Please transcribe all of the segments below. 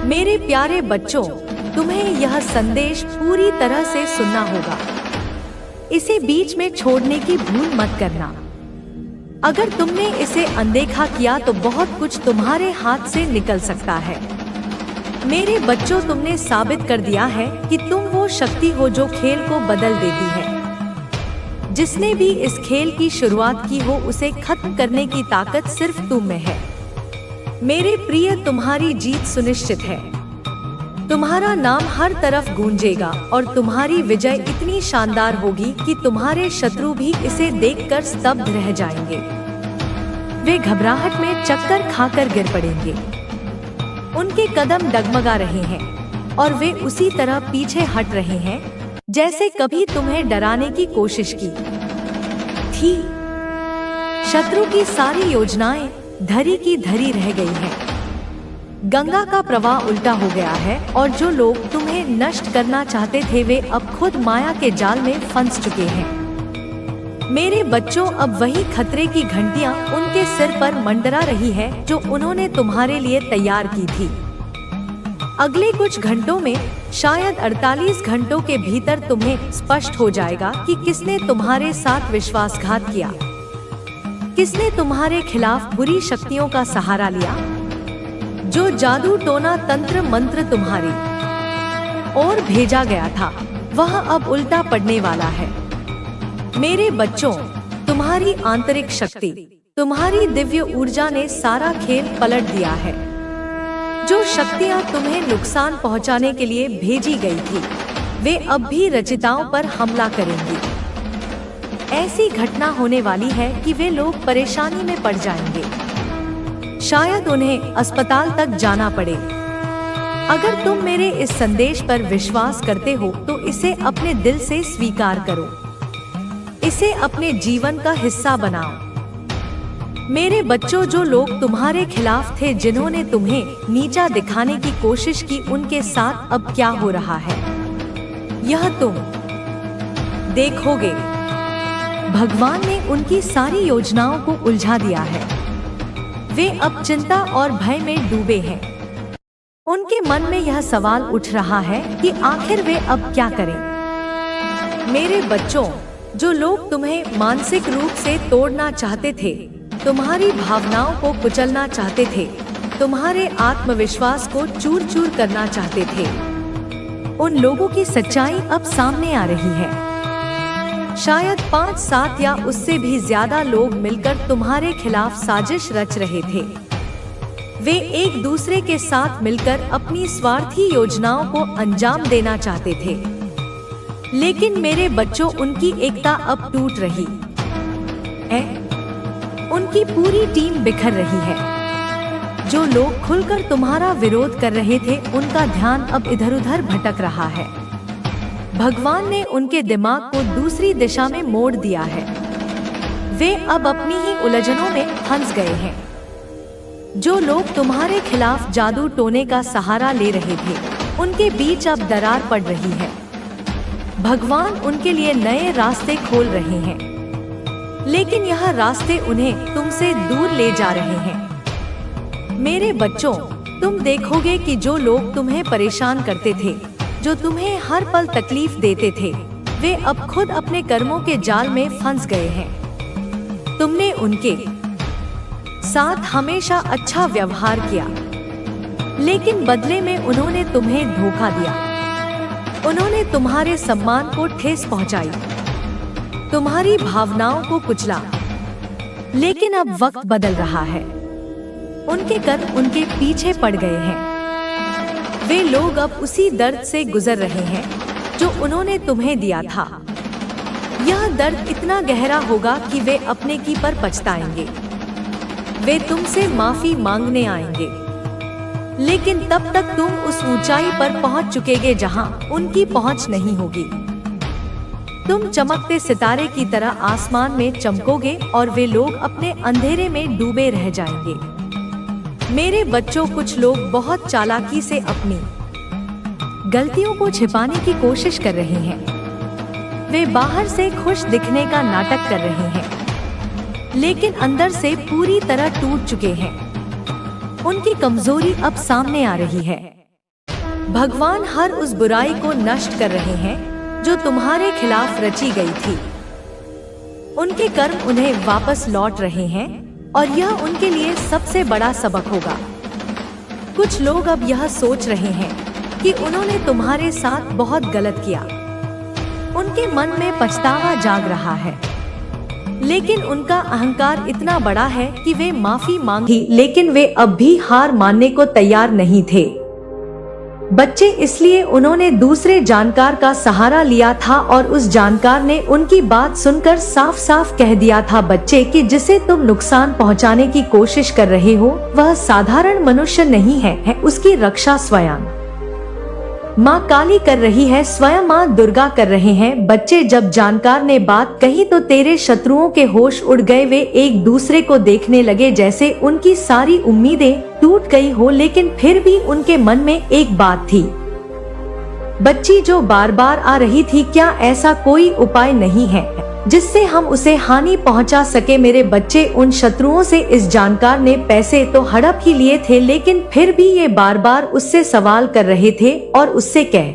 मेरे प्यारे बच्चों, तुम्हें यह संदेश पूरी तरह से सुनना होगा। इसे बीच में छोड़ने की भूल मत करना। अगर तुमने इसे अनदेखा किया तो बहुत कुछ तुम्हारे हाथ से निकल सकता है। मेरे बच्चों, तुमने साबित कर दिया है कि तुम वो शक्ति हो जो खेल को बदल देती है। जिसने भी इस खेल की शुरुआत की हो, उसे खत्म करने की ताकत सिर्फ तुम में है। मेरे प्रिय, तुम्हारी जीत सुनिश्चित है। तुम्हारा नाम हर तरफ गूंजेगा और तुम्हारी विजय इतनी शानदार होगी कि तुम्हारे शत्रु भी इसे देखकर स्तब्ध रह जाएंगे। वे घबराहट में चक्कर खाकर गिर पड़ेंगे। उनके कदम डगमगा रहे हैं और वे उसी तरह पीछे हट रहे हैं जैसे कभी तुम्हें डराने की कोशिश की थी। शत्रु की सारी योजनाएं धरी की धरी रह गई हैं। गंगा का प्रवाह उल्टा हो गया है और जो लोग तुम्हें नष्ट करना चाहते थे, वे अब खुद माया के जाल में फंस चुके हैं। मेरे बच्चों, अब वही खतरे की घंटियां उनके सिर पर मंडरा रही है जो उन्होंने तुम्हारे लिए तैयार की थी। अगले कुछ घंटों में, शायद 48 घंटों के भीतर तुम्हें स्पष्ट हो जाएगा कि किसने तुम्हारे साथ विश्वासघात किया, किसने तुम्हारे खिलाफ बुरी शक्तियों का सहारा लिया। जो जादू टोना तंत्र मंत्र तुम्हारी ओर भेजा गया था, वह अब उल्टा पड़ने वाला है। मेरे बच्चों, तुम्हारी आंतरिक शक्ति, तुम्हारी दिव्य ऊर्जा ने सारा खेल पलट दिया है। जो शक्तियां तुम्हें नुकसान पहुंचाने के लिए भेजी गई थी, वे अब भी रचिताओं पर हमला करेंगी। ऐसी घटना होने वाली है कि वे लोग परेशानी में पड़ जाएंगे। शायद उन्हें अस्पताल तक जाना पड़े। अगर तुम मेरे इस संदेश पर विश्वास करते हो तो इसे अपने दिल से स्वीकार करो। इसे अपने जीवन का हिस्सा बनाओ। मेरे बच्चों, जो लोग तुम्हारे खिलाफ थे, जिन्होंने तुम्हें नीचा दिखाने की कोशिश की, उनके साथ अब क्या हो रहा है, यह तुम देखोगे। भगवान ने उनकी सारी योजनाओं को उलझा दिया है। वे अब चिंता और भय में डूबे हैं। उनके मन में यह सवाल उठ रहा है कि आखिर वे अब क्या करें। मेरे बच्चों, जो लोग तुम्हें मानसिक रूप से तोड़ना चाहते थे, तुम्हारी भावनाओं को कुचलना चाहते थे, तुम्हारे आत्मविश्वास को चूर चूर करना चाहते थे, उन लोगों की सच्चाई अब सामने आ रही है। शायद 5-7 या उससे भी ज्यादा लोग मिलकर तुम्हारे खिलाफ साजिश रच रहे थे। वे एक दूसरे के साथ मिलकर अपनी स्वार्थी योजनाओं को अंजाम देना चाहते थे। लेकिन मेरे बच्चों, उनकी एकता अब टूट रही है। उनकी पूरी टीम बिखर रही है। जो लोग खुलकर तुम्हारा विरोध कर रहे थे, उनका ध्यान अब इधर उधर भटक रहा है। भगवान ने उनके दिमाग को दूसरी दिशा में मोड़ दिया है। वे अब अपनी ही उलझनों में फंस गए हैं। जो लोग तुम्हारे खिलाफ जादू टोने का सहारा ले रहे थे, उनके बीच अब दरार पड़ रही है। भगवान उनके लिए नए रास्ते खोल रहे हैं, लेकिन यह रास्ते उन्हें तुमसे दूर ले जा रहे हैं। मेरे बच्चों, तुम देखोगे कि जो लोग तुम्हें परेशान करते थे, जो तुम्हें हर पल तकलीफ देते थे, वे अब खुद अपने कर्मों के जाल में फंस गए हैं। तुमने उनके साथ हमेशा अच्छा व्यवहार किया, लेकिन बदले में उन्होंने तुम्हें धोखा दिया। उन्होंने तुम्हारे सम्मान को ठेस पहुंचाई, तुम्हारी भावनाओं को कुचला। लेकिन अब वक्त बदल रहा है। उनके कर्म उनके पीछे पड़ गए हैं। वे लोग अब उसी दर्द से गुजर रहे हैं जो उन्होंने तुम्हें दिया था। यह दर्द इतना गहरा होगा कि वे अपने की पर पछताएंगे। वे तुमसे माफी मांगने आएंगे, लेकिन तब तक तुम उस ऊंचाई पर पहुंच चुकेगे जहां उनकी पहुंच नहीं होगी। तुम चमकते सितारे की तरह आसमान में चमकोगे और वे लोग अपने अंधेरे में डूबे रह जाएंगे। मेरे बच्चों, कुछ लोग बहुत चालाकी से अपनी गलतियों को छिपाने की कोशिश कर रहे हैं। वे बाहर से खुश दिखने का नाटक कर रहे हैं, लेकिन अंदर से पूरी तरह टूट चुके हैं। उनकी कमजोरी अब सामने आ रही है। भगवान हर उस बुराई को नष्ट कर रहे हैं जो तुम्हारे खिलाफ रची गई थी। उनके कर्म उन्हें वापस लौट रहे हैं और यह उनके लिए सबसे बड़ा सबक होगा। कुछ लोग अब यह सोच रहे हैं कि उन्होंने तुम्हारे साथ बहुत गलत किया। उनके मन में पछतावा जाग रहा है, लेकिन उनका अहंकार इतना बड़ा है कि वे माफी मांगी, लेकिन वे अब भी हार मानने को तैयार नहीं थे। बच्चे इसलिए उन्होंने दूसरे जानकार का सहारा लिया था और उस जानकार ने उनकी बात सुनकर साफ साफ कह दिया था, बच्चे कि जिसे तुम नुकसान पहुंचाने की कोशिश कर रहे हो वह साधारण मनुष्य नहीं है उसकी रक्षा स्वयं माँ काली कर रही है, स्वयं माँ दुर्गा कर रहे हैं। बच्चे, जब जानकार ने बात कही तो तेरे शत्रुओं के होश उड़ गए। वे एक दूसरे को देखने लगे जैसे उनकी सारी उम्मीदें टूट गई हो, लेकिन फिर भी उनके मन में एक बात थी, बच्ची जो बार बार आ रही थी, क्या ऐसा कोई उपाय नहीं है जिससे हम उसे हानि पहुंचा सके। मेरे बच्चे, उन शत्रुओं से इस जानकार ने पैसे तो हड़प ही लिए थे, लेकिन फिर भी ये बार बार उससे सवाल कर रहे थे और उससे कह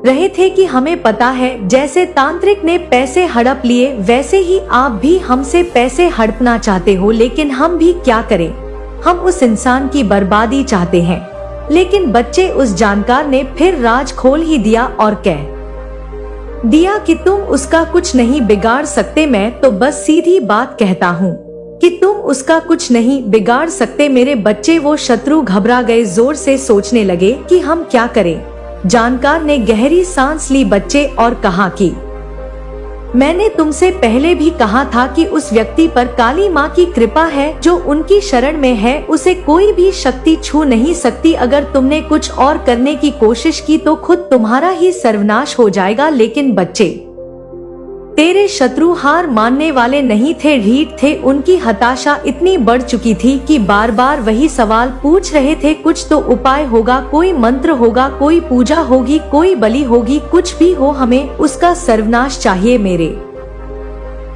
रहे थे कि हमें पता है जैसे तांत्रिक ने पैसे हड़प लिए वैसे ही आप भी हमसे पैसे हड़पना चाहते हो, लेकिन हम भी क्या करें, हम उस इंसान की बर्बादी चाहते हैं। लेकिन बच्चे, उस जानकार ने फिर राज खोल ही दिया और कह दिया कि तुम उसका कुछ नहीं बिगाड़ सकते। मैं तो बस सीधी बात कहता हूँ कि तुम उसका कुछ नहीं बिगाड़ सकते। मेरे बच्चे, वो शत्रु घबरा गए, जोर से सोचने लगे कि हम क्या करें। जानकार ने गहरी सांस ली बच्चे और कहा कि मैंने तुमसे पहले भी कहा था कि उस व्यक्ति पर काली माँ की कृपा है, जो उनकी शरण में है उसे कोई भी शक्ति छू नहीं सकती। अगर तुमने कुछ और करने की कोशिश की तो खुद तुम्हारा ही सर्वनाश हो जाएगा। लेकिन बच्चे, तेरे शत्रु हार मानने वाले नहीं थे, ढीठ थे। उनकी हताशा इतनी बढ़ चुकी थी कि बार बार वही सवाल पूछ रहे थे, कुछ तो उपाय होगा, कोई मंत्र होगा, कोई पूजा होगी, कोई बलि होगी, कुछ भी हो, हमें उसका सर्वनाश चाहिए। मेरे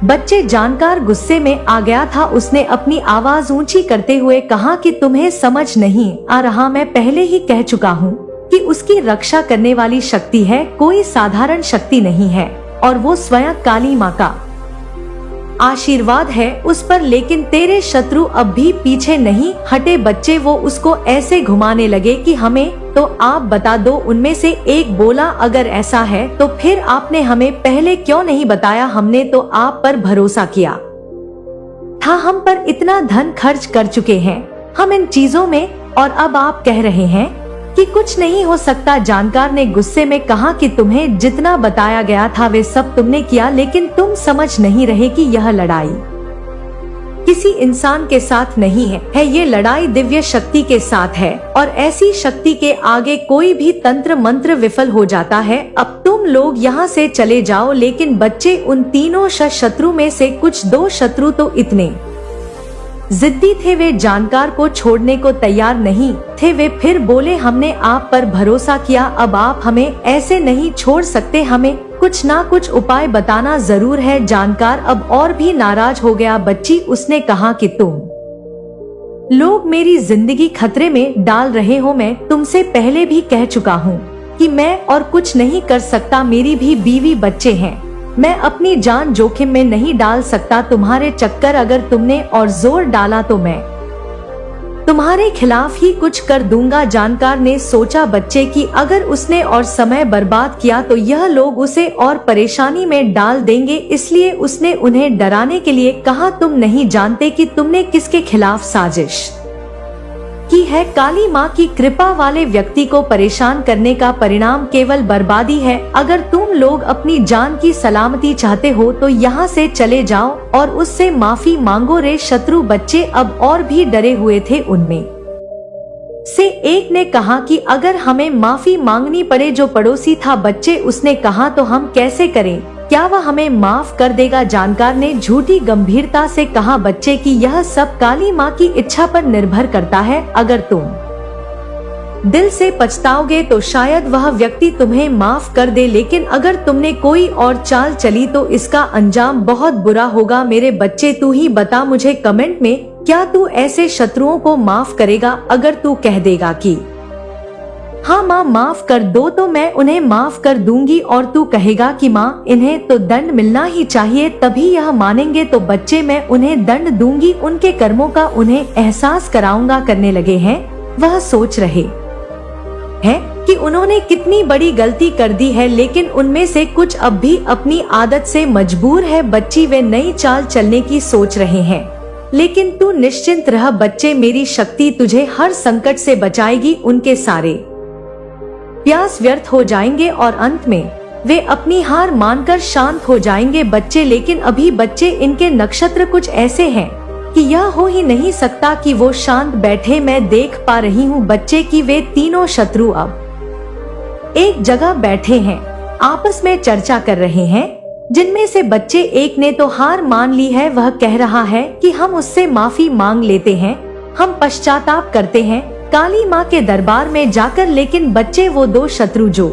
बच्चे, जानकार गुस्से में आ गया था। उसने अपनी आवाज ऊंची करते हुए कहा कि तुम्हें समझ नहीं आ रहा, मैं पहले ही कह चुका हूँ कि उसकी रक्षा करने वाली शक्ति है, कोई साधारण शक्ति नहीं है, और वो स्वयं काली माँ का आशीर्वाद है उस पर। लेकिन तेरे शत्रु अब भी पीछे नहीं हटे। बच्चे, वो उसको ऐसे घुमाने लगे कि हमें तो आप बता दो। उनमें से एक बोला, अगर ऐसा है तो फिर आपने हमें पहले क्यों नहीं बताया, हमने तो आप पर भरोसा किया था, हम पर इतना धन खर्च कर चुके हैं हम इन चीजों में, और अब आप कह रहे हैं कि कुछ नहीं हो सकता। जानकार ने गुस्से में कहा कि तुम्हें जितना बताया गया था वे सब तुमने किया, लेकिन तुम समझ नहीं रहे कि यह लड़ाई किसी इंसान के साथ नहीं है, ये लड़ाई दिव्य शक्ति के साथ है, और ऐसी शक्ति के आगे कोई भी तंत्र मंत्र विफल हो जाता है। अब तुम लोग यहाँ से चले जाओ। लेकिन बच्चे, उन तीनों शत्रु में से कुछ 2 शत्रु तो इतने जिद्दी थे, वे जानकार को छोड़ने को तैयार नहीं थे। वे फिर बोले, हमने आप पर भरोसा किया, अब आप हमें ऐसे नहीं छोड़ सकते, हमें कुछ ना कुछ उपाय बताना जरूर है। जानकार अब और भी नाराज हो गया। बच्ची, उसने कहा कि तुम लोग मेरी जिंदगी खतरे में डाल रहे हो। मैं तुमसे पहले भी कह चुका हूँ कि मैं और कुछ नहीं कर सकता, मेरी भी बीवी बच्चे हैं, मैं अपनी जान जोखिम में नहीं डाल सकता। तुम्हारे चक्कर अगर तुमने और जोर डाला तो मैं तुम्हारे खिलाफ ही कुछ कर दूंगा। जानकार ने सोचा बच्चे कि अगर उसने और समय बर्बाद किया तो यह लोग उसे और परेशानी में डाल देंगे, इसलिए उसने उन्हें डराने के लिए कहा, तुम नहीं जानते कि तुमने किसके खिलाफ साजिश की है। काली माँ की कृपा वाले व्यक्ति को परेशान करने का परिणाम केवल बर्बादी है। अगर तुम लोग अपनी जान की सलामती चाहते हो तो यहाँ से चले जाओ और उससे माफी मांगो। रे शत्रु बच्चे अब और भी डरे हुए थे। उनमें से एक ने कहा कि अगर हमें माफी मांगनी पड़े, जो पड़ोसी था बच्चे, उसने कहा तो हम कैसे करें, क्या वह हमें माफ कर देगा। जानकार ने झूठी गंभीरता से कहा, बच्चे कि यह सब काली माँ की इच्छा पर निर्भर करता है। अगर तुम दिल से पछताओगे तो शायद वह व्यक्ति तुम्हें माफ कर दे, लेकिन अगर तुमने कोई और चाल चली तो इसका अंजाम बहुत बुरा होगा। मेरे बच्चे, तू ही बता मुझे कमेंट में, क्या तू ऐसे शत्रुओं को माफ करेगा? अगर तू कह देगा कि हाँ माँ माफ कर दो तो मैं उन्हें माफ कर दूंगी, और तू कहेगा कि माँ इन्हें तो दंड मिलना ही चाहिए, तभी यह मानेंगे। तो बच्चे मैं उन्हें दंड दूंगी, उनके कर्मों का उन्हें एहसास कराऊंगा। करने लगे हैं। वह सोच रहे हैं कि उन्होंने कितनी बड़ी गलती कर दी है, लेकिन उनमें से कुछ अब भी अपनी आदत से मजबूर है। बच्ची वे नई चाल चलने की सोच रहे हैं, लेकिन तू निश्चिंत रह बच्चे, मेरी शक्ति तुझे हर संकट से बचाएगी। उनके सारे प्रयास व्यर्थ हो जाएंगे और अंत में वे अपनी हार मानकर शांत हो जाएंगे। बच्चे लेकिन अभी बच्चे इनके नक्षत्र कुछ ऐसे हैं कि यह हो ही नहीं सकता कि वो शांत बैठे। मैं देख पा रही हूँ बच्चे कि वे तीनों शत्रु अब एक जगह बैठे हैं, आपस में चर्चा कर रहे हैं। जिनमें से बच्चे एक ने तो हार मान ली है। वह कह रहा है कि हम उससे माफी मांग लेते हैं, हम पश्चाताप करते हैं काली माँ के दरबार में जाकर। लेकिन बच्चे वो दो शत्रु जो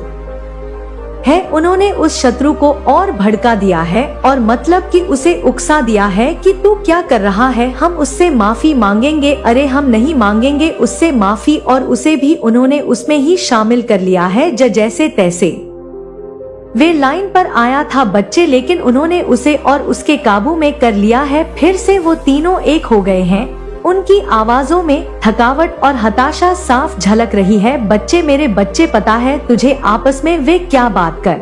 है, उन्होंने उस शत्रु को और भड़का दिया है, और मतलब कि उसे उकसा दिया है कि तू क्या कर रहा है, हम उससे माफी मांगेंगे। अरे हम नहीं मांगेंगे उससे माफी, और उसे भी उन्होंने उसमें ही शामिल कर लिया है। जैसे तैसे वे लाइन पर आया था बच्चे, लेकिन उन्होंने उसे और उसके काबू में कर लिया है। फिर से वो तीनों एक हो गए हैं। उनकी आवाजों में थकावट और हताशा साफ झलक रही है। बच्चे मेरे बच्चे, पता है तुझे आपस में वे क्या बात कर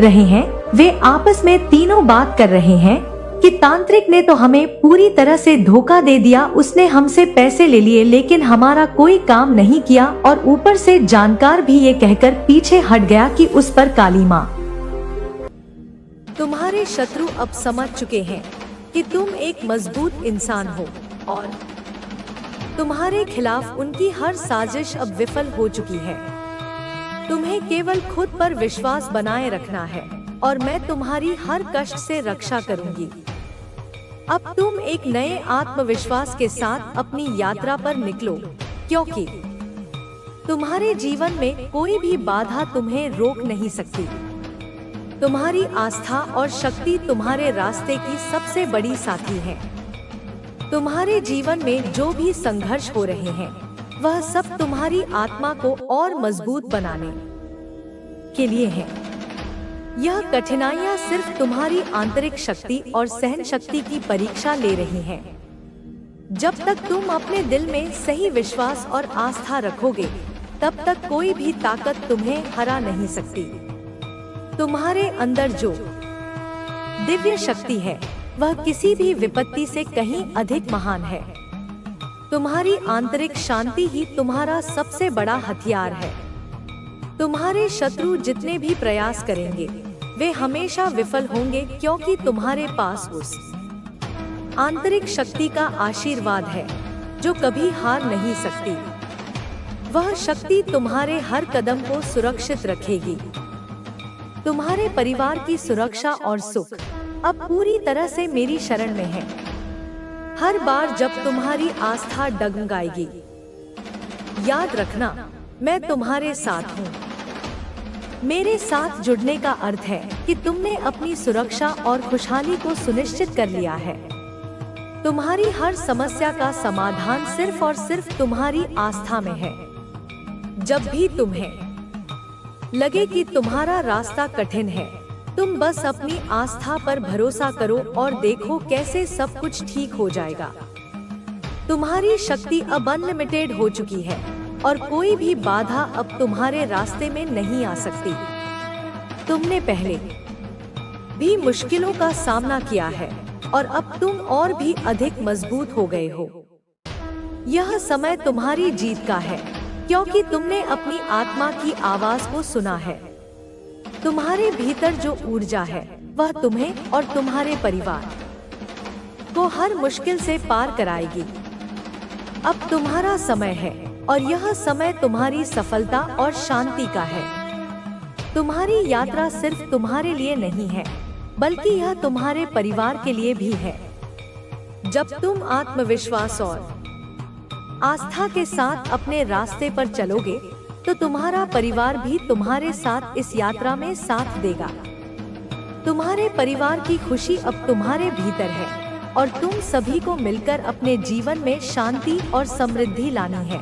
रहे हैं? वे आपस में तीनों बात कर रहे हैं कि तांत्रिक ने तो हमें पूरी तरह से धोखा दे दिया। उसने हमसे पैसे ले लिए लेकिन हमारा कोई काम नहीं किया, और ऊपर से जानकार भी ये कहकर पीछे हट गया कि उस पर काली माँ। तुम्हारे शत्रु अब समझ चुके हैं कि तुम एक मजबूत इंसान हो, और तुम्हारे खिलाफ उनकी हर साजिश अब विफल हो चुकी है। तुम्हें केवल खुद पर विश्वास बनाए रखना है, और मैं तुम्हारी हर कष्ट से रक्षा करूंगी। अब तुम एक नए आत्मविश्वास के साथ अपनी यात्रा पर निकलो, क्योंकि तुम्हारे जीवन में कोई भी बाधा तुम्हें रोक नहीं सकती। तुम्हारी आस्था और शक्ति तुम्हारे रास्ते की सबसे बड़ी साथी है। तुम्हारे जीवन में जो भी संघर्ष हो रहे हैं, वह सब तुम्हारी आत्मा को और मजबूत बनाने के लिए है। यह कठिनाइयां सिर्फ तुम्हारी आंतरिक शक्ति और सहन शक्ति की परीक्षा ले रही हैं। जब तक तुम अपने दिल में सही विश्वास और आस्था रखोगे, तब तक कोई भी ताकत तुम्हें हरा नहीं सकती। तुम्हारे अंदर जो दिव्य शक्ति है, वह किसी भी विपत्ति से कहीं अधिक महान है। तुम्हारी आंतरिक शांति ही तुम्हारा सबसे बड़ा हथियार है। तुम्हारे शत्रु जितने भी प्रयास करेंगे, वे हमेशा विफल होंगे, क्योंकि तुम्हारे पास उस आंतरिक शक्ति का आशीर्वाद है जो कभी हार नहीं सकती। वह शक्ति तुम्हारे हर कदम को सुरक्षित रखेगी। तुम्हारे परिवार की सुरक्षा और सुख अब पूरी तरह से मेरी शरण में है। हर बार जब तुम्हारी आस्था डगमगाएगी, याद रखना मैं तुम्हारे साथ हूँ। मेरे साथ जुड़ने का अर्थ है कि तुमने अपनी सुरक्षा और खुशहाली को सुनिश्चित कर लिया है। तुम्हारी हर समस्या का समाधान सिर्फ और सिर्फ तुम्हारी आस्था में है। जब भी तुम्हें लगे कि तुम्हारा रास्ता कठिन है, तुम बस अपनी आस्था पर भरोसा करो और देखो कैसे सब कुछ ठीक हो जाएगा। तुम्हारी शक्ति अब अनलिमिटेड हो चुकी है, और कोई भी बाधा अब तुम्हारे रास्ते में नहीं आ सकती। तुमने पहले भी मुश्किलों का सामना किया है, और अब तुम और भी अधिक मजबूत हो गए हो। यह समय तुम्हारी जीत का है, क्योंकि तुमने अपनी आत्मा की आवाज को सुना है। तुम्हारे भीतर जो ऊर्जा है, वह तुम्हें और तुम्हारे परिवार को हर मुश्किल से पार कराएगी। अब तुम्हारा समय है, और यह समय तुम्हारी सफलता और शांति का है। तुम्हारी यात्रा सिर्फ तुम्हारे लिए नहीं है, बल्कि यह तुम्हारे परिवार के लिए भी है। जब तुम आत्मविश्वास और आस्था के साथ अपने रास्ते पर चलोगे, तो तुम्हारा परिवार भी तुम्हारे साथ इस यात्रा में साथ देगा। तुम्हारे परिवार की खुशी अब तुम्हारे भीतर है, और तुम सभी को मिलकर अपने जीवन में शांति और समृद्धि लानी है।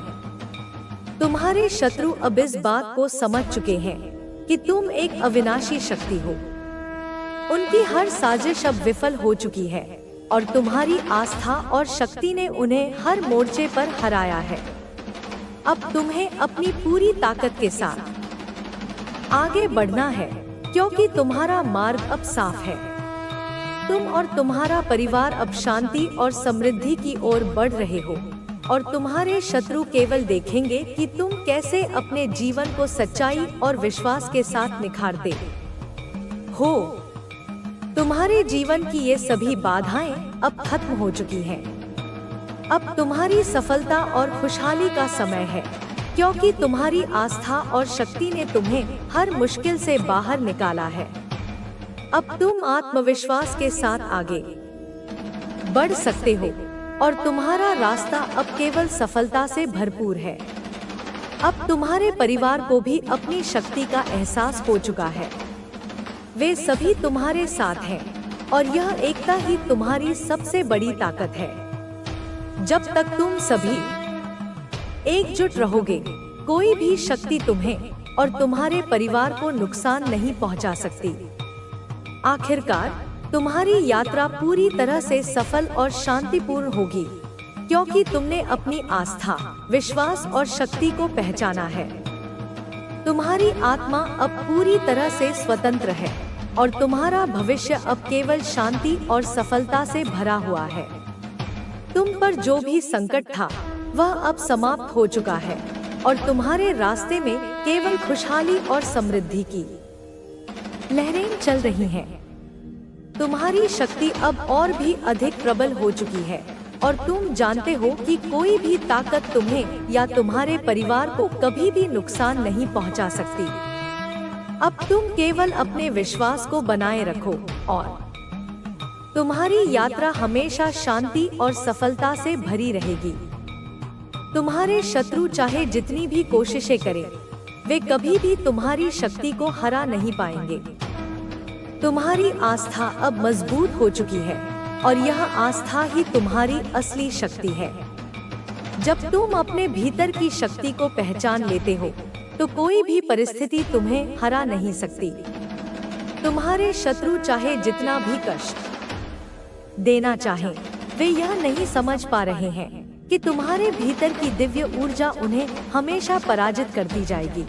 तुम्हारे शत्रु अब इस बात को समझ चुके हैं कि तुम एक अविनाशी शक्ति हो। उनकी हर साजिश अब विफल हो चुकी है और तुम्हारी आस्था और शक्ति ने उन्हें हर मोर्चे पर हराया है। अब तुम्हें अपनी पूरी ताकत के साथ आगे बढ़ना है, क्योंकि तुम्हारा मार्ग अब साफ है। तुम और तुम्हारा परिवार अब शांति और समृद्धि की ओर बढ़ रहे हो और तुम्हारे शत्रु केवल देखेंगे कि तुम कैसे अपने जीवन को सच्चाई और विश्वास के साथ निखारते हो। तुम्हारे जीवन की ये सभी बाधाएं अब खत्म हो चुकी हैं। अब तुम्हारी सफलता और खुशहाली का समय है, क्योंकि तुम्हारी आस्था और शक्ति ने तुम्हें हर मुश्किल से बाहर निकाला है। अब तुम आत्मविश्वास के साथ आगे बढ़ सकते हो और तुम्हारा रास्ता अब केवल सफलता से भरपूर है। अब तुम्हारे परिवार को भी अपनी शक्ति का एहसास हो चुका है। वे सभी तुम्हारे साथ हैं और यह एकता ही तुम्हारी सबसे बड़ी ताकत है। जब तक तुम सभी एकजुट रहोगे, कोई भी शक्ति तुम्हें और तुम्हारे परिवार को नुकसान नहीं पहुंचा सकती। आखिरकार तुम्हारी यात्रा पूरी तरह से सफल और शांतिपूर्ण होगी, क्योंकि तुमने अपनी आस्था, विश्वास और शक्ति को पहचाना है। तुम्हारी आत्मा अब पूरी तरह से स्वतंत्र है और तुम्हारा भविष्य अब केवल शांति और सफलता से भरा हुआ है। तुम पर जो भी संकट था वह अब समाप्त हो चुका है और तुम्हारे रास्ते में केवल खुशहाली और समृद्धि की लहरें चल रही हैं। तुम्हारी शक्ति अब और भी अधिक प्रबल हो चुकी है और तुम जानते हो कि कोई भी ताकत तुम्हें या तुम्हारे परिवार को कभी भी नुकसान नहीं पहुंचा सकती। अब तुम केवल अपने विश्वास को बनाए रखो और तुम्हारी यात्रा हमेशा शांति और सफलता से भरी रहेगी। तुम्हारे शत्रु चाहे जितनी भी कोशिशें करें, वे कभी भी तुम्हारी शक्ति को हरा नहीं पाएंगे। तुम्हारी आस्था अब मजबूत हो चुकी है और यह आस्था ही तुम्हारी असली शक्ति है। जब तुम अपने भीतर की शक्ति को पहचान लेते हो, तो कोई भी परिस्थिति तुम्हें हरा नहीं सकती। तुम्हारे शत्रु चाहे जितना भी कष्ट देना चाहें, वे यह नहीं समझ पा रहे हैं कि तुम्हारे भीतर की दिव्य ऊर्जा उन्हें हमेशा पराजित करती जाएगी।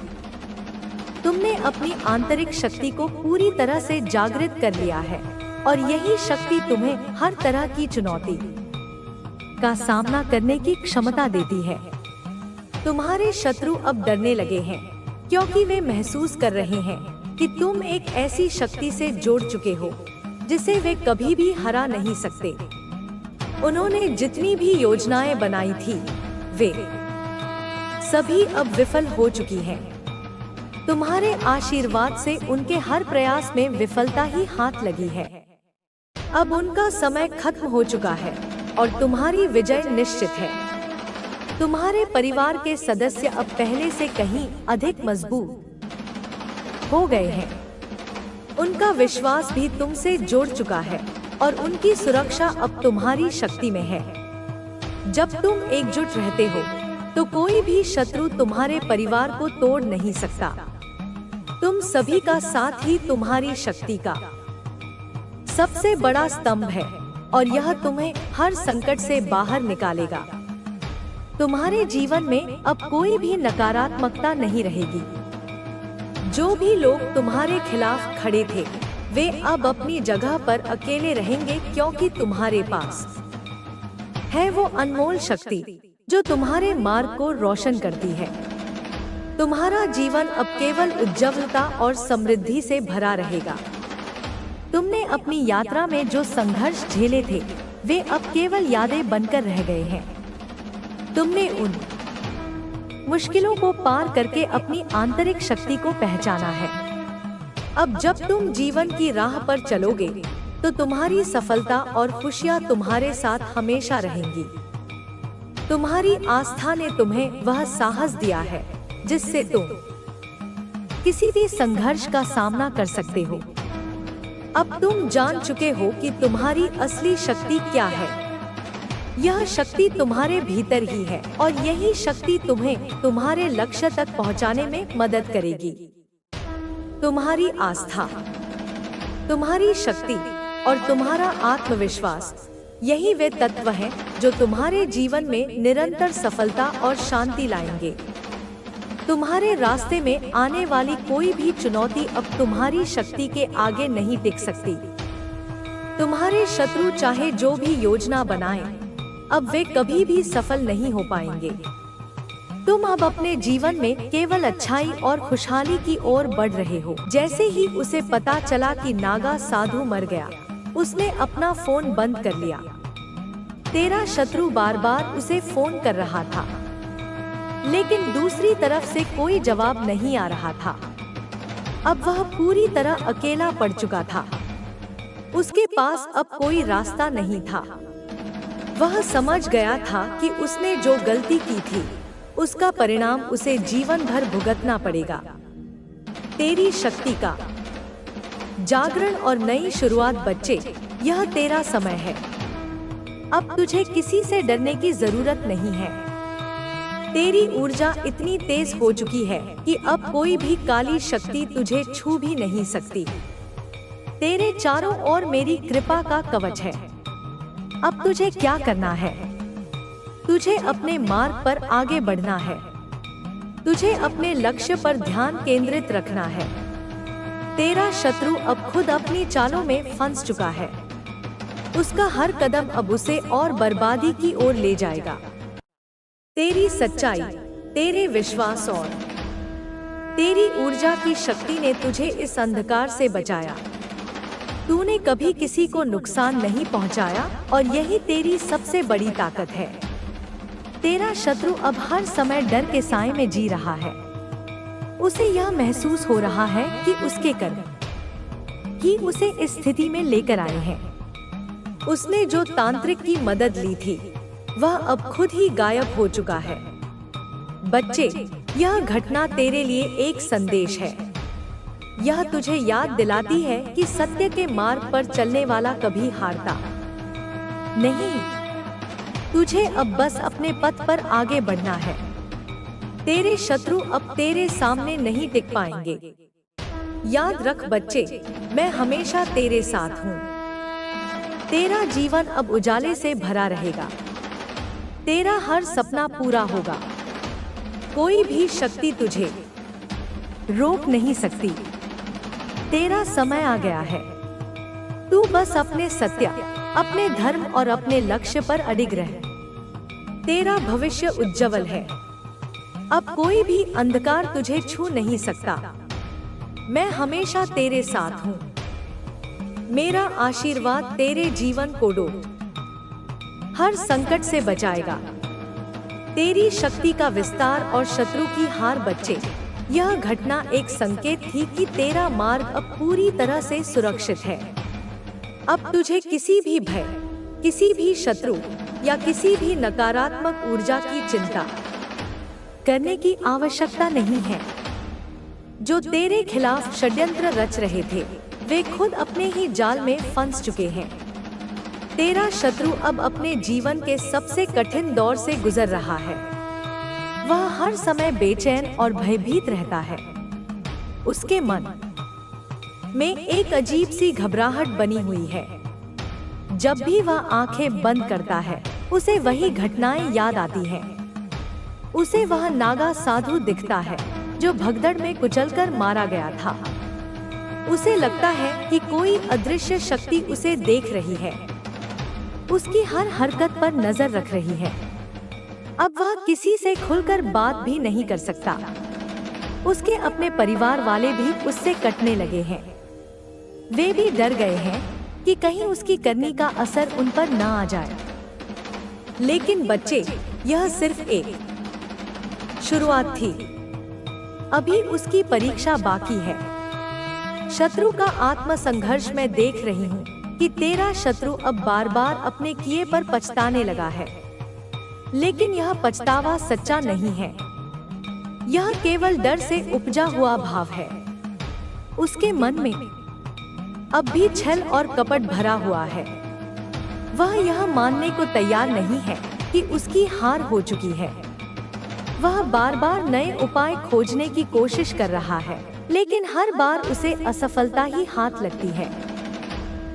तुमने अपनी आंतरिक शक्ति को पूरी तरह से जागृत कर लिया है और यही शक्ति तुम्हें हर तरह की चुनौती का सामना करने की क्षमता देती है। तुम्हारे शत्रु अब डरने लगे हैं, क्योंकि वे महसूस कर रहे हैं कि तुम एक ऐसी शक्ति से जुड़ चुके हो जिसे वे कभी भी हरा नहीं सकते। उन्होंने जितनी भी योजनाएं बनाई थी, वे सभी अब विफल हो चुकी हैं। तुम्हारे आशीर्वाद से उनके हर प्रयास में विफलता ही हाथ लगी है। अब उनका समय खत्म हो चुका है और तुम्हारी विजय निश्चित है। तुम्हारे परिवार के सदस्य अब पहले से कहीं अधिक मजबूत हो गए हैं। उनका विश्वास भी तुमसे जुड़ चुका है और उनकी सुरक्षा अब तुम्हारी शक्ति में है। जब तुम एकजुट रहते हो, तो कोई भी शत्रु तुम्हारे परिवार को तोड़ नहीं सकता। तुम सभी का साथ ही तुम्हारी शक्ति का सबसे बड़ा स्तंभ है और यह तुम्हें हर संकट से बाहर निकालेगा। तुम्हारे जीवन में अब कोई भी नकारात्मकता नहीं रहेगी। जो भी लोग तुम्हारे खिलाफ खड़े थे, वे अब अपनी जगह पर अकेले रहेंगे, क्योंकि तुम्हारे पास है वो अनमोल शक्ति जो तुम्हारे मार्ग को रोशन करती है। तुम्हारा जीवन अब केवल उज्ज्वलता और समृद्धि से भरा रहेगा। तुमने अपनी यात्रा में जो संघर्ष झेले थे, वे अब केवल यादें बनकर रह गए हैं। तुमने उन मुश्किलों को पार करके अपनी आंतरिक शक्ति को पहचाना है। अब जब तुम जीवन की राह पर चलोगे, तो तुम्हारी सफलता और खुशियां तुम्हारे साथ हमेशा रहेंगी। तुम्हारी आस्था ने तुम्हें वह साहस दिया है जिससे तुम किसी भी संघर्ष का सामना कर सकते हो। अब तुम जान चुके हो कि तुम्हारी असली शक्ति क्या है। यह शक्ति तुम्हारे भीतर ही है और यही शक्ति तुम्हें तुम्हारे लक्ष्य तक पहुंचाने में मदद करेगी। तुम्हारी आस्था, तुम्हारी शक्ति और तुम्हारा आत्मविश्वास, यही वे तत्व हैं जो तुम्हारे जीवन में निरंतर सफलता और शांति लाएंगे। तुम्हारे रास्ते में आने वाली कोई भी चुनौती अब तुम्हारी शक्ति के आगे नहीं टिक सकती। तुम्हारे शत्रु चाहे जो भी योजना बनाएं, अब वे कभी भी सफल नहीं हो पाएंगे। तुम अब अपने जीवन में केवल अच्छाई और खुशहाली की ओर बढ़ रहे हो। जैसे ही उसे पता चला कि नागा साधु मर गया, उसने अपना फोन बंद कर लिया। तेरा शत्रु बार बार उसे फोन कर रहा था, लेकिन दूसरी तरफ से कोई जवाब नहीं आ रहा था। अब वह पूरी तरह अकेला पड़ चुका था। उसके पास अब कोई रास्ता नहीं था। वह समझ गया था कि उसने जो गलती की थी, उसका परिणाम उसे जीवन भर भुगतना पड़ेगा। तेरी शक्ति का जागरण और नई शुरुआत बच्चे, यह तेरा समय है। अब तुझे किसी से डरने की जरूरत नहीं है। तेरी ऊर्जा इतनी तेज हो चुकी है कि अब कोई भी काली शक्ति तुझे छू भी नहीं सकती। तेरे चारों ओर मेरी कृपा का कवच है। अब तुझे क्या करना है? तुझे अपने मार्ग पर आगे बढ़ना है। तुझे अपने लक्ष्य पर ध्यान केंद्रित रखना है। तेरा शत्रु अब खुद अपनी चालों में फंस चुका है। उसका हर कदम अब उसे और बर्बादी की ओर ले जाएगा। तेरी सच्चाई, तेरे विश्वास और तेरी ऊर्जा की शक्ति ने तुझे इस अंधकार से बचाया। तूने कभी किसी को नुकसान नहीं पहुंचाया और यही तेरी सबसे बड़ी ताकत है। तेरा शत्रु अब हर समय डर के साए में जी रहा है। उसे यह महसूस हो रहा है कि उसके कर्म ही उसे इस स्थिति में लेकर आए हैं। उसने जो तांत्रिक की मदद ली थी, वह अब खुद ही गायब हो चुका है। बच्चे, यह घटना तेरे लिए एक संदेश है। यह तुझे याद दिलाती है कि सत्य के मार्ग पर चलने वाला कभी हारता नहीं। तुझे अब बस अपने पथ पर आगे बढ़ना है। तेरे शत्रु अब तेरे सामने नहीं टिक पाएंगे। याद रख बच्चे, मैं हमेशा तेरे साथ हूँ। तेरा जीवन अब उजाले से भरा रहेगा। तेरा हर सपना पूरा होगा। कोई भी शक्ति तुझे रोक नहीं सकती। तेरा समय आ गया है। तू बस अपने सत्य, अपने धर्म और अपने लक्ष्य पर अडिग रह। तेरा भविष्य उज्जवल है। अब कोई भी अंधकार तुझे छू नहीं सकता। मैं हमेशा तेरे साथ हूँ। मेरा आशीर्वाद तेरे जीवन को हर संकट से बचाएगा। तेरी शक्ति का विस्तार और शत्रु की हार बच्चे, यह घटना एक संकेत थी कि तेरा मार्ग अब पूरी तरह से सुरक्षित है। अब तुझे किसी भी भय, किसी भी शत्रु या किसी भी नकारात्मक ऊर्जा की चिंता करने की आवश्यकता नहीं है। जो तेरे खिलाफ षड्यंत्र रच रहे थे, वे खुद अपने ही जाल में फंस चुके हैं। तेरा शत्रु अब अपने जीवन के सबसे कठिन दौर से गुजर रहा है। वह हर समय बेचैन और भयभीत रहता है। उसके मन में एक अजीब सी घबराहट बनी हुई है। जब भी वह आंखें बंद करता है, उसे वही घटनाएं याद आती हैं। उसे वह नागा साधु दिखता है जो भगदड़ में कुचलकर मारा गया था। उसे लगता है कि कोई अदृश्य शक्ति उसे देख रही है, उसकी हर हरकत पर नजर रख रही है। अब वह किसी से खुलकर बात भी नहीं कर सकता। उसके अपने परिवार वाले भी उससे कटने लगे हैं। वे भी डर गए हैं कि कहीं उसकी करनी का असर उन पर ना आ जाए। लेकिन बच्चे, यह सिर्फ एक शुरुआत थी। अभी उसकी परीक्षा बाकी है। शत्रु का आत्म संघर्ष मैं देख रही हूँ कि तेरा शत्रु अब बार बार अपने किए पर पछताने लगा है। लेकिन यह पछतावा सच्चा नहीं है। यह केवल डर से उपजा हुआ भाव है। उसके मन में अब भी छल और कपट भरा हुआ है। वह यह मानने को तैयार नहीं है कि उसकी हार हो चुकी है। वह बार बार नए उपाय खोजने की कोशिश कर रहा है, लेकिन हर बार उसे असफलता ही हाथ लगती है।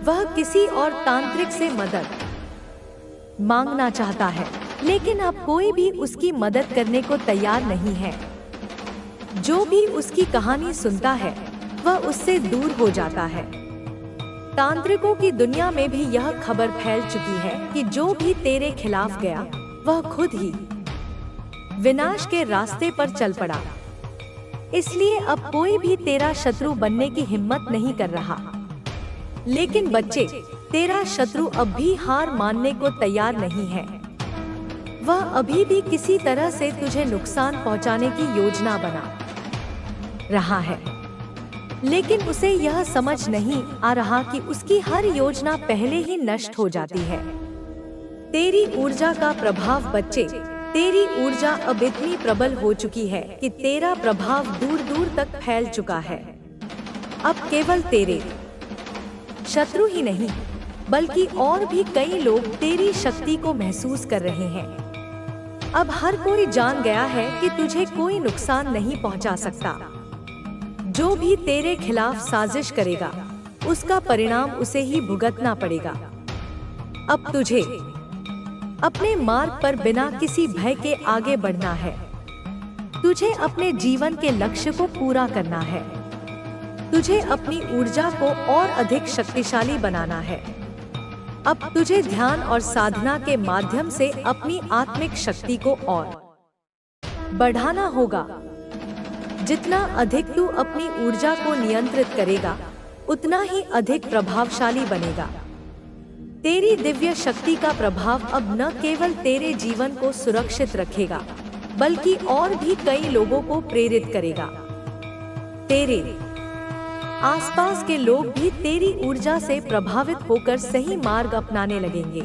वह किसी और तांत्रिक से मदद मांगना चाहता है, लेकिन अब कोई भी उसकी मदद करने को तैयार नहीं है। जो भी उसकी कहानी सुनता है वह उससे दूर हो जाता है। तांत्रिकों की दुनिया में भी यह खबर फैल चुकी है कि जो भी तेरे खिलाफ गया वह खुद ही विनाश के रास्ते पर चल पड़ा। इसलिए अब कोई भी तेरा शत्रु बनने की हिम्मत नहीं कर रहा। लेकिन बच्चे, तेरा शत्रु अब भी हार मानने को तैयार नहीं है। वह अभी भी किसी तरह से तुझे नुकसान पहुंचाने की योजना बना रहा है, लेकिन उसे यह समझ नहीं आ रहा कि उसकी हर योजना पहले ही नष्ट हो जाती है। तेरी ऊर्जा का प्रभाव बच्चे, तेरी ऊर्जा अब इतनी प्रबल हो चुकी है कि तेरा प्रभाव दूर दूर तक फैल चुका है। अब केवल तेरे शत्रु ही नहीं, बल्कि और भी कई लोग तेरी शक्ति को महसूस कर रहे हैं। अब हर कोई जान गया है कि तुझे कोई नुकसान नहीं पहुंचा सकता। जो भी तेरे खिलाफ साजिश करेगा उसका परिणाम उसे ही भुगतना पड़ेगा। अब तुझे अपने मार्ग पर बिना किसी भय के आगे बढ़ना है। तुझे अपने जीवन के लक्ष्य को पूरा करना है। तुझे अपनी ऊर्जा को और अधिक शक्तिशाली बनाना है। अब तुझे ध्यान और साधना के माध्यम से अपनी आत्मिक शक्ति को और बढ़ाना होगा। जितना अधिक तू अपनी ऊर्जा को नियंत्रित करेगा, उतना ही अधिक प्रभावशाली बनेगा। तेरी दिव्य शक्ति का प्रभाव अब न केवल तेरे जीवन को सुरक्षित रखेगा, बल्कि और भी कई लोगों को प्रेरित करेगा। तेरे आसपास के लोग भी तेरी ऊर्जा से प्रभावित होकर सही मार्ग अपनाने लगेंगे।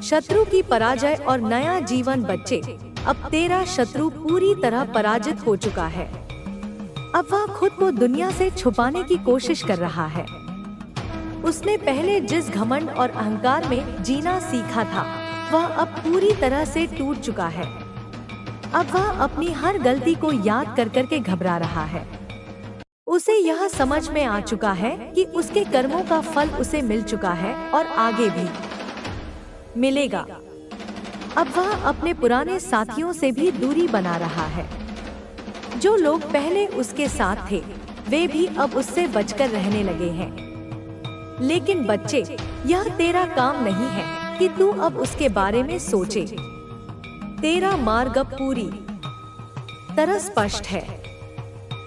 शत्रु की पराजय और नया जीवन बच्चे, अब तेरा शत्रु पूरी तरह पराजित हो चुका है। अब वह खुद को दुनिया से छुपाने की कोशिश कर रहा है। उसने पहले जिस घमंड और अहंकार में जीना सीखा था, वह अब पूरी तरह से टूट चुका है। अब वह अपनी हर गलती को याद कर करके घबरा रहा है। उसे यह समझ में आ चुका है कि उसके कर्मों का फल उसे मिल चुका है और आगे भी मिलेगा। अब वह अपने पुराने साथियों से भी दूरी बना रहा है। जो लोग पहले उसके साथ थे, वे भी अब उससे बचकर रहने लगे हैं। लेकिन बच्चे, यह तेरा काम नहीं है कि तू अब उसके बारे में सोचे। तेरा मार्ग अब पूरी तरह स्पष्ट है।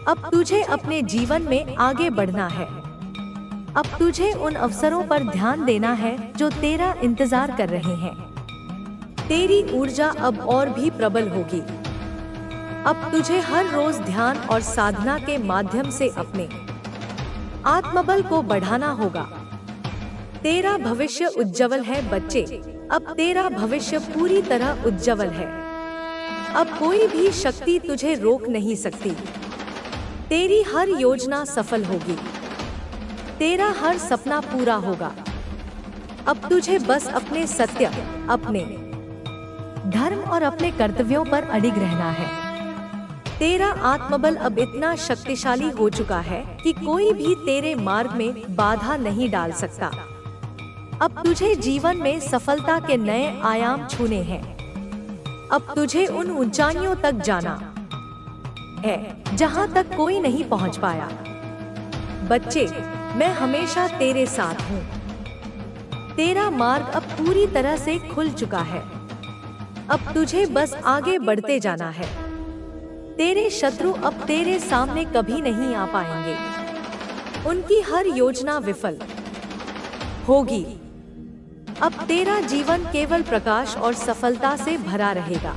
अब तुझे अपने जीवन में आगे बढ़ना है। अब तुझे उन अवसरों पर ध्यान देना है जो तेरा इंतजार कर रहे हैं। तेरी ऊर्जा अब और भी प्रबल होगी। अब तुझे हर रोज ध्यान और साधना के माध्यम से अपने आत्मबल को बढ़ाना होगा। तेरा भविष्य उज्जवल है बच्चे, अब तेरा भविष्य पूरी तरह उज्जवल है। अब कोई भी शक्ति तुझे रोक नहीं सकती। तेरी हर योजना सफल होगी। तेरा हर सपना पूरा होगा। अब तुझे बस अपने सत्य, अपने धर्म और अपने कर्तव्यों पर अडिग रहना है। तेरा आत्मबल अब इतना शक्तिशाली हो चुका है कि कोई भी तेरे मार्ग में बाधा नहीं डाल सकता। अब तुझे जीवन में सफलता के नए आयाम छूने हैं। अब तुझे उन ऊंचाइयों तक जाना है जहां तक कोई नहीं पहुंच पाया। बच्चे, मैं हमेशा तेरे साथ हूँ। तेरा मार्ग अब पूरी तरह से खुल चुका है। अब तुझे बस आगे बढ़ते जाना है। तेरे शत्रु अब तेरे सामने कभी नहीं आ पाएंगे। उनकी हर योजना विफल होगी। अब तेरा जीवन केवल प्रकाश और सफलता से भरा रहेगा।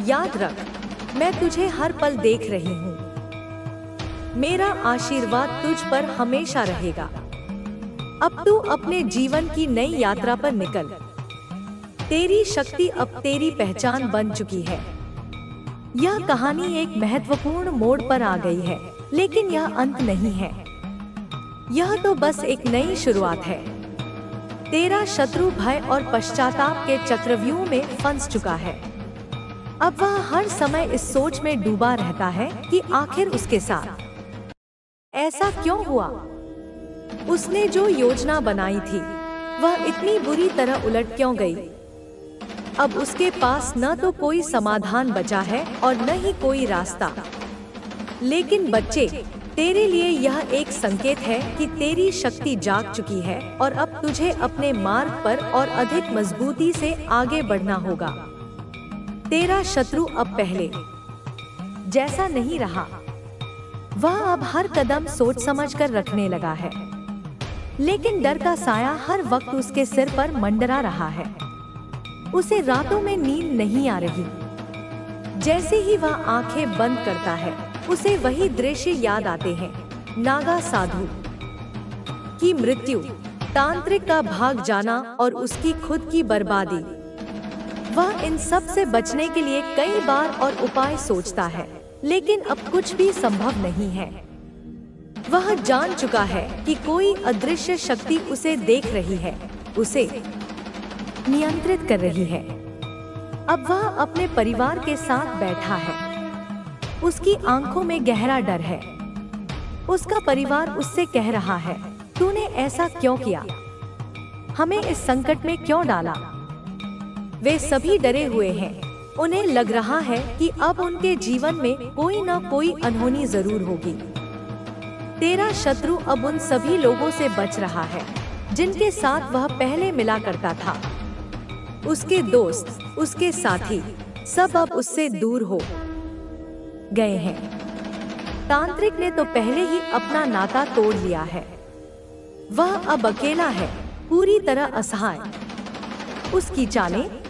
याद रख, मैं तुझे हर पल देख रही हूँ। मेरा आशीर्वाद तुझ पर हमेशा रहेगा। अब तू अपने जीवन की नई यात्रा पर निकल। तेरी शक्ति अब तेरी पहचान बन चुकी है। यह कहानी एक महत्वपूर्ण मोड़ पर आ गई है, लेकिन यह अंत नहीं है। यह तो बस एक नई शुरुआत है। तेरा शत्रु भय और पश्चाताप के चक्रव्यूह में फंस चुका है। अब वह हर समय इस सोच में डूबा रहता है कि आखिर उसके साथ ऐसा क्यों हुआ। उसने जो योजना बनाई थी वह इतनी बुरी तरह उलट क्यों गई। अब उसके पास न तो कोई समाधान बचा है और न ही कोई रास्ता। लेकिन बच्चे, तेरे लिए यह एक संकेत है कि तेरी शक्ति जाग चुकी है और अब तुझे अपने मार्ग पर और अधिक मजबूती से आगे बढ़ना होगा। तेरा शत्रु अब पहले जैसा नहीं रहा। वह अब हर कदम सोच समझकर रखने लगा है, लेकिन डर का साया हर वक्त उसके सिर पर मंडरा रहा है। उसे रातों में नींद नहीं आ रही। जैसे ही वह आंखें बंद करता है, उसे वही दृश्य याद आते हैं। नागा साधु की मृत्यु, तांत्रिक का भाग जाना और उसकी खुद की बर्बादी। वह इन सब से बचने के लिए कई बार और उपाय सोचता है, लेकिन अब कुछ भी संभव नहीं है। वह जान चुका है कि कोई अदृश्य शक्ति उसे देख रही है, उसे नियंत्रित कर रही है। अब वह अपने परिवार के साथ बैठा है। उसकी आंखों में गहरा डर है। उसका परिवार उससे कह रहा है, तूने ऐसा क्यों किया? हमें इस संकट में क्यों डाला? वे सभी डरे हुए हैं। उन्हें लग रहा है कि अब उनके जीवन में कोई न कोई अनहोनी जरूर होगी। तेरा शत्रु अब उन सभी लोगों से बच रहा है जिनके साथ वह पहले मिला करता था। उसके दोस्त, उसके साथी सब अब उससे दूर हो गए हैं। तांत्रिक ने तो पहले ही अपना नाता तोड़ लिया है। वह अब अकेला है, पूरी तरह असहाय। उसकी चालें